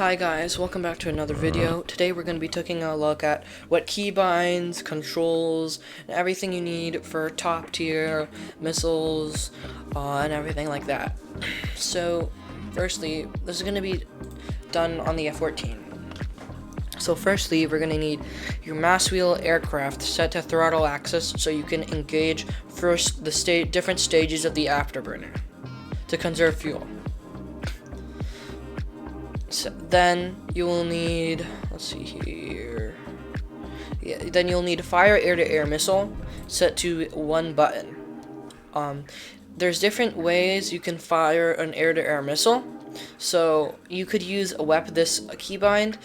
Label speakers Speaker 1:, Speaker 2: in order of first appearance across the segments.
Speaker 1: Hi guys, welcome back to another video. Today we're going to be taking a look at what keybinds, controls, and everything you need for top tier missiles and everything like that. So firstly, this is going to be done on the F-14. So firstly, we're going to need your mass wheel aircraft set to throttle axis so you can engage first the different stages of the afterburner to conserve fuel. So then you will need, let's see here, then you'll need a fire air-to-air missile set to one button. There's different ways you can fire an air-to-air missile. So you could use this keybind.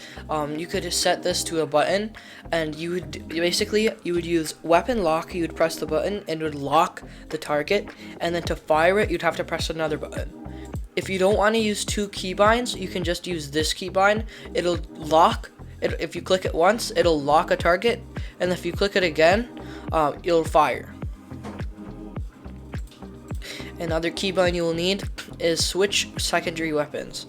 Speaker 1: You could set this to a button, and you would use weapon lock. You would press the button and it would lock the target, and then to fire it you'd have to press another button. If you don't want to use two keybinds, you can just use this keybind. It'll lock it. If you click it once, it'll lock a target, and if you click it again, it'll fire. Another keybind you will need is switch secondary weapons.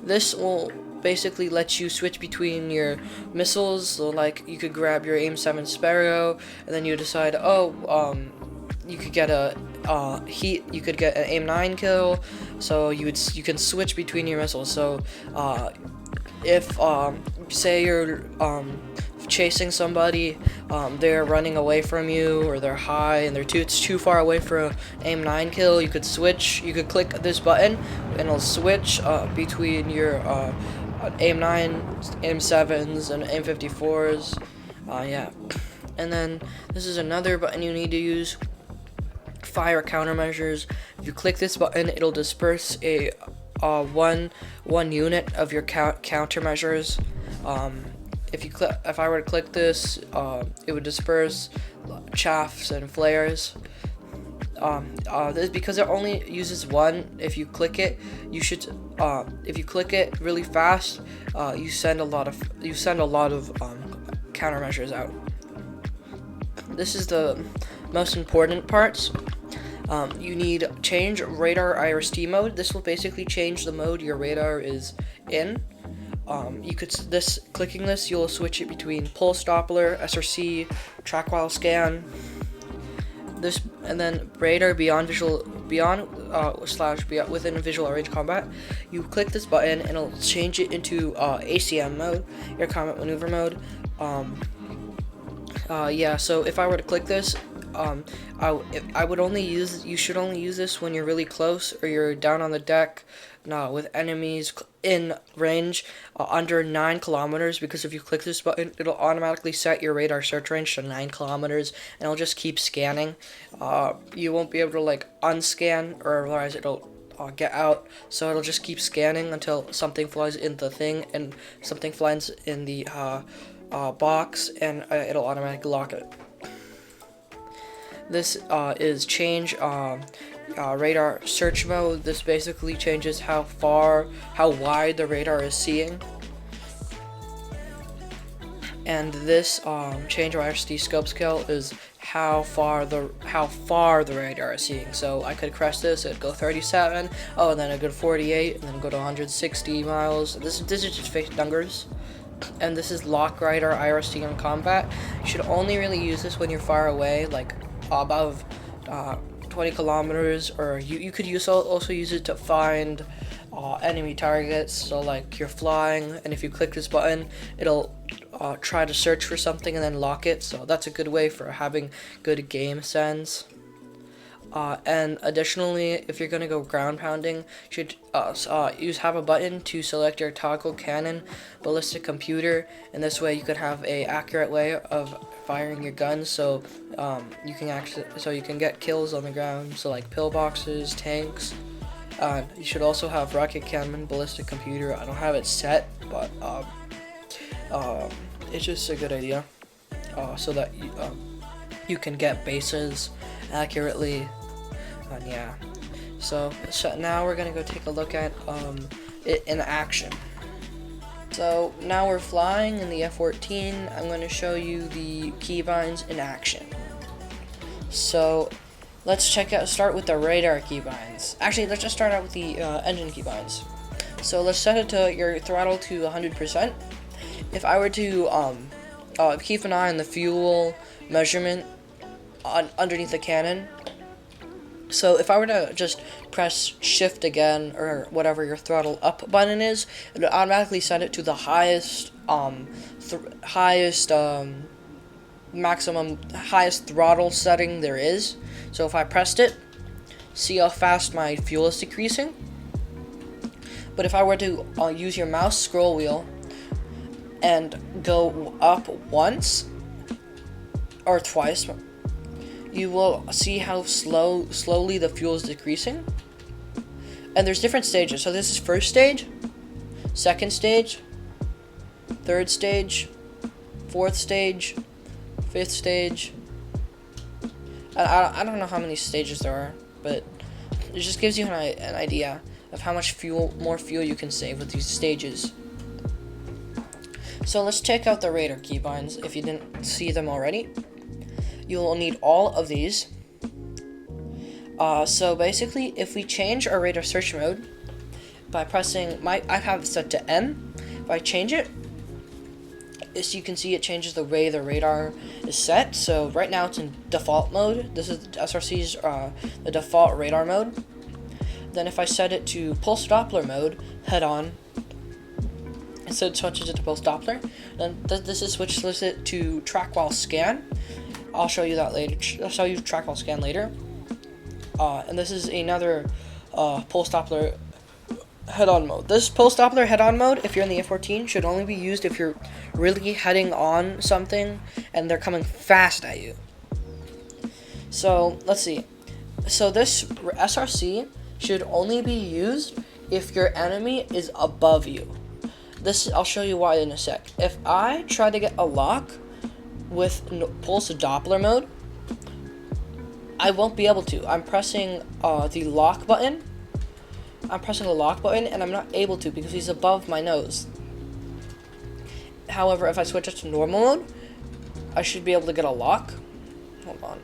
Speaker 1: This will basically let you switch between your missiles. So like you could grab your AIM-7 Sparrow, and then you decide, you could get you could get an AIM-9 kill. So you can switch between your missiles. So if say you're chasing somebody, they're running away from you, or they're high and it's too far away for an AIM-9 kill, you could switch. You could click this button and it'll switch between your AIM-9, AIM-7s, and AIM-54s. Yeah. And then this is another button you need to use. Fire countermeasures. If you click this button, it'll disperse a one unit of your countermeasures. If I were to click this, it would disperse chaffs and flares. This because it only uses one. If you click it, if you click it really fast, you send a lot of countermeasures out. This is the most important parts. You need change radar IRST mode. This will basically change the mode your radar is in. Clicking this, you'll switch it between pulse Doppler, SRC, track while scan. This and then radar within visual range combat. You click this button and it'll change it into ACM mode, air combat maneuver mode. Yeah. So if I were to click this, you should only use this when you're really close or you're down on the deck, with enemies in range under 9 kilometers, because if you click this button, it'll automatically set your radar search range to 9 kilometers, and it'll just keep scanning. You won't be able to unscan, or otherwise it'll get out, so it'll just keep scanning until something flies in the thing, and something flies in the box, and it'll automatically lock it. This is change radar search mode. This basically changes how wide the radar is seeing. And this change IRST scope scale is how far the radar is seeing. So I could press this, it'd go 37, and then it'd go to 48, and then go to 160 miles. This is just fake numbers. And this is lock radar IRST in combat. You should only really use this when you're far away, like above 20 kilometers, or you could also use it to find enemy targets. So like you're flying, and if you click this button, it'll try to search for something and then lock it. So that's a good way for having good game sense. And additionally, if you're gonna go ground pounding, you should have a button to select your toggle cannon ballistic computer, and this way you could have a accurate way of firing your guns. So you can get kills on the ground. So like pillboxes, tanks. You should also have rocket cannon ballistic computer. I don't have it set, but it's just a good idea, so that you can get bases accurately. Yeah, so now we're gonna go take a look at it in action. So now we're flying in the F-14. I'm going to show you the keybinds in action. So let's start with the radar keybinds. Actually, let's just start out with the engine keybinds. So let's set it to your throttle to 100%. If I were to keep an eye on the fuel measurement underneath the cannon. So if I were to just press shift again, or whatever your throttle up button is, it would automatically set it to the highest highest throttle setting there is. So if I pressed it, see how fast my fuel is decreasing. But if I were to use your mouse scroll wheel and go up once or twice, you will see how slowly the fuel is decreasing. And there's different stages. So this is first stage, second stage, third stage, fourth stage, fifth stage. I don't know how many stages there are, but it just gives you an idea of how much more fuel you can save with these stages. So let's check out the radar keybinds if you didn't see them already. You will need all of these. So basically, if we change our radar search mode by pressing I have it set to N. If I change it, as you can see, it changes the way the radar is set. So right now it's in default mode. This is SRC's the default radar mode. Then if I set it to pulse Doppler mode, head on, so it switches it to pulse Doppler. Then this is switches it to track while scan. I'll show you that later. I'll show you track while scan later. And this is another pulse Doppler head-on mode. This pulse Doppler head-on mode, if you're in the F-14, should only be used if you're really heading on something and they're coming fast at you. So let's see. So this SRC should only be used if your enemy is above you. This I'll show you why in a sec. If I try to get a lock with pulse Doppler mode, I won't be able to. I'm pressing the lock button. And I'm not able to because he's above my nose. However, if I switch it to normal mode, I should be able to get a lock. Hold on.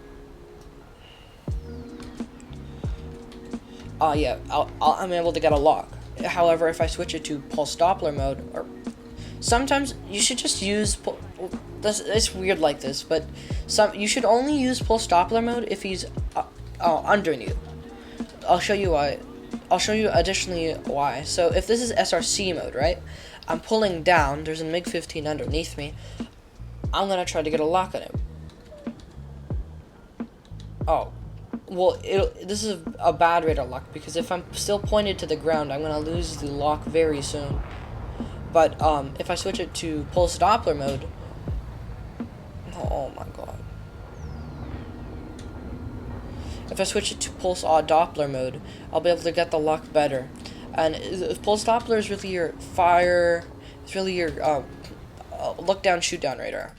Speaker 1: Yeah, I'm able to get a lock. However, if I switch it to pulse Doppler mode, or sometimes you should just use it's weird like this, but you should only use pulse Doppler mode if he's under you. I'll show you why. I'll show you additionally why. So if this is SRC mode, right? I'm pulling down. There's a MiG-15 underneath me. I'm gonna try to get a lock on him. Oh, well, this is a bad radar lock because if I'm still pointed to the ground, I'm gonna lose the lock very soon. But if I switch it to pulse Doppler mode, oh my god. If I switch it to pulse Doppler mode, I'll be able to get the lock better. And pulse Doppler is really your fire. It's really your look down, shoot down radar.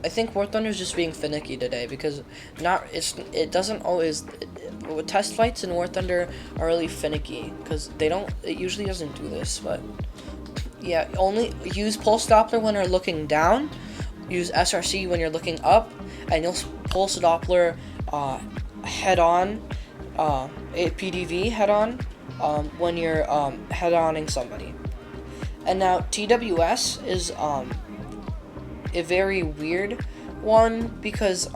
Speaker 1: I think War Thunder is just being finicky today because it doesn't always. Test flights in War Thunder are really finicky because it usually doesn't do this, but yeah, only use pulse Doppler when you're looking down. Use SRC when you're looking up, and you'll pulse Doppler head-on, PDV head-on, when you're head-oning somebody. And now TWS is a very weird one because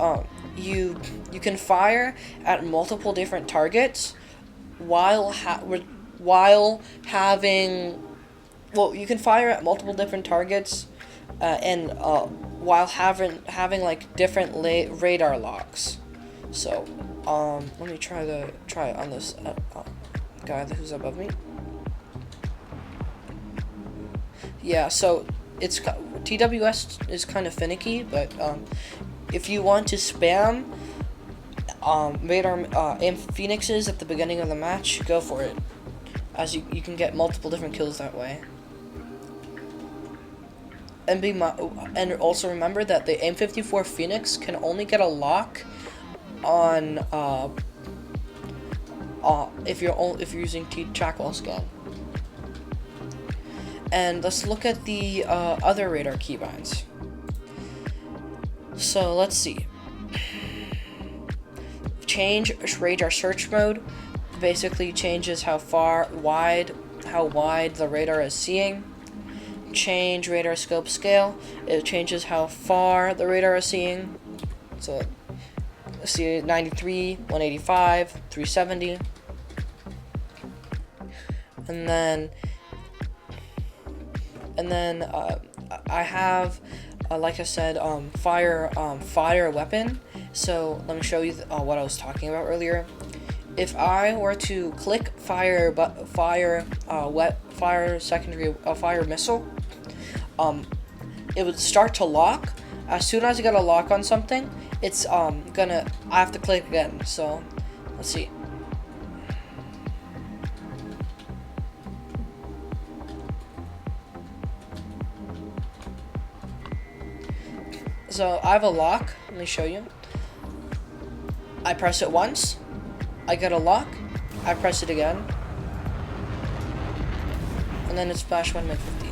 Speaker 1: you can fire at multiple different targets while having. Well, you can fire at multiple different targets, and while having like different radar locks. So, let me try it on this guy who's above me. Yeah, so TWS is kind of finicky, but if you want to spam radar aim phoenixes at the beginning of the match, go for it, as you can get multiple different kills that way. And also remember that the AIM-54 Phoenix can only get a lock on if you're using track while scan. And let's look at the other radar keybinds. So let's see. Change radar search mode basically changes how wide the radar is seeing. Change radar scope scale. It changes how far the radar is seeing. So see 93, 185, 370. And then I have like I said, fire weapon. So let me show you what I was talking about earlier. If I were to click fire missile, it would start to lock. As soon as I get a lock on something, it's I have to click again. So let's see. So I have a lock. Let me show you. I press it once. I get a lock. I press it again. And then it's flash 1 minute 15.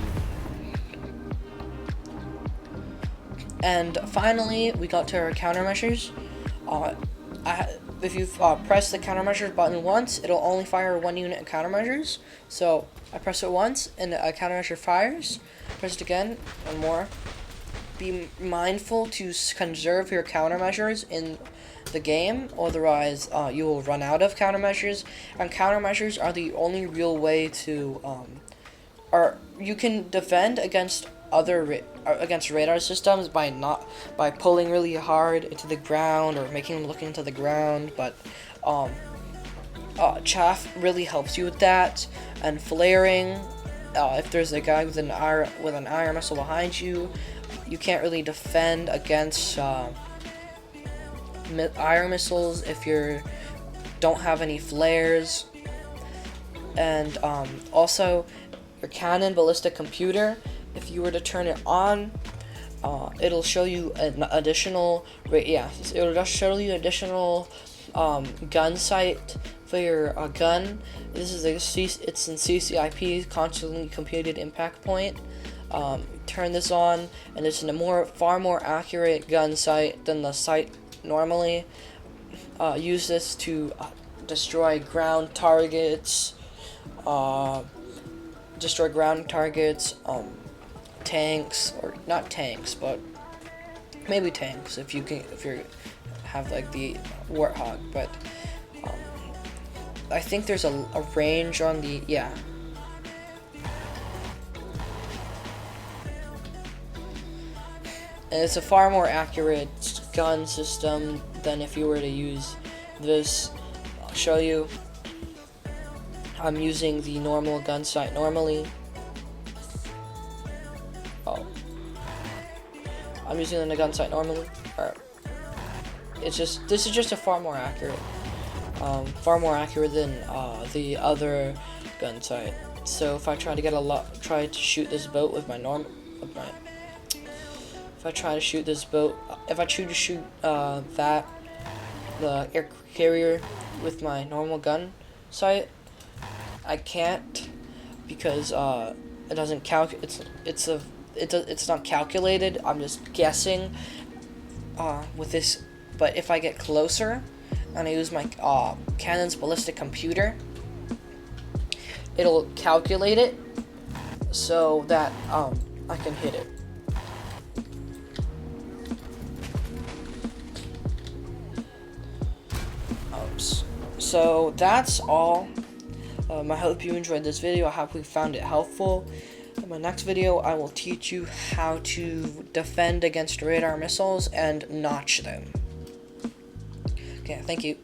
Speaker 1: And finally, we got to our countermeasures. If you press the countermeasures button once, it'll only fire 1 unit of countermeasures. So I press it once, and a countermeasure fires. Press it again, and more. Be mindful to conserve your countermeasures in the game, otherwise you will run out of countermeasures. And countermeasures are the only real way to, or you can defend against against radar systems by pulling really hard into the ground or making them look into the ground. But chaff really helps you with that, and flaring. If there's a guy with an IR missile behind you, you can't really defend against IR missiles if you don't have any flares. And also, your cannon ballistic computer, if you were to turn it on, it'll show you an additional it'll just show you additional gun sight for your gun. This is it's in CCIP, constantly computed impact point. Turn this on, and it's a far more accurate gun sight than the sight normally. Use this to destroy ground targets. Tanks, or not tanks, but maybe tanks if you have like the Warthog. But I think there's a range on the And it's a far more accurate gun system than if you were to use this. I'll show you. I'm using the normal gun sight normally. I'm using the gun sight normally. This is just a far more accurate than the other gun sight. So if I try to shoot this boat with my if I try to shoot the air carrier with my normal gun sight, I can't, because it doesn't it's not calculated. I'm just guessing with this. But if I get closer and I use my cannon's ballistic computer, it'll calculate it so that I can hit it. So that's all. I hope you enjoyed this video. I hope you found it helpful. In my next video, I will teach you how to defend against radar missiles and notch them. Okay, thank you.